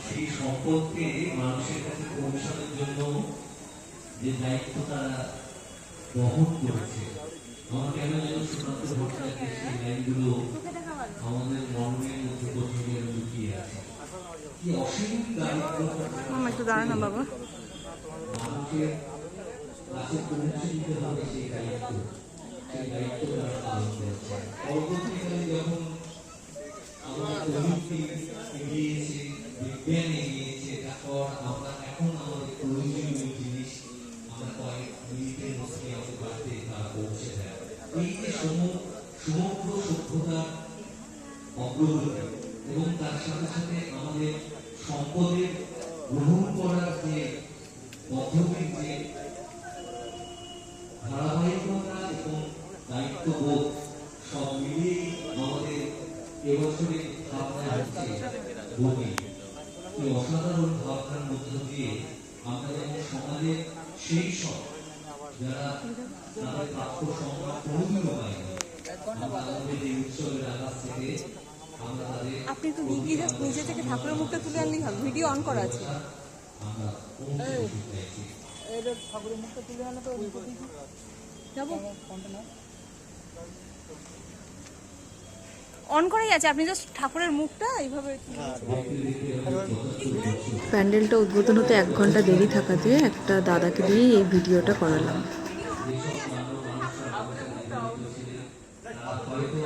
সেই সম্পদকে মানুষের কাছে পৌঁছানোর জন্য যে দায়িত্ব তারা বহন করেছে, আমার কেন যেন সুকান্ত ভট্টাচার্যের সেই লাইনগুলো আমাদের মনের মধ্যে কোথাও লুকিয়ে আছে। কি অসীম দারিদ্র বাবা মানুষের কাছে পৌঁছে দিতে হবে সেই দায়িত্ব তারা পালন করেছে। পরবর্তীকালে যখন আমাদের প্রযুক্তি এগিয়েছে, বিজ্ঞান এগিয়েছে, তারপর আমরা এখন আমাদের প্রয়োজনীয় জিনিস আমরা কয়েক মিনিটের মধ্যে আমাদের বাড়িতে তারা পৌঁছে দেয়। এই যে সমগ্র সভ্যতার অগ্রগতি এবং তার সাথে সাথে আমাদের সম্পদের গ্রহণ করার যে পদ্ধতির যে ধারাবাহিকতা এবং দায়িত্ববোধ সব মিলিয়ে আমাদের এবছরে ভাবনা হচ্ছে বই। এই অসাধারণ ভাবনার মধ্য দিয়ে আমরা যেমন সমাজের সেই সব যারা তাদের প্রাপ্য সম্মান কোনোদিনও পায়নি, আমরা আমাদের এই উৎসবের আকাশ থেকে আমরা তাদের আপনি একটু নিজে থেকে ঠাকুরের মুখটা তুলে আনলেই হবে, ভিডিও অন করা আছে। আমরা ঠাকুরের মুখটা তুলে আনলে তো যাবো অন করাই আছে, আপনি জাস্ট ঠাকুরের মুখটা এইভাবে। প্যান্ডেলটা উদ্বোধন হতে 1 ঘন্টা দেরি থাকাতে একটা দাদাকে দিয়ে এই ভিডিওটা করালাম। হয়তো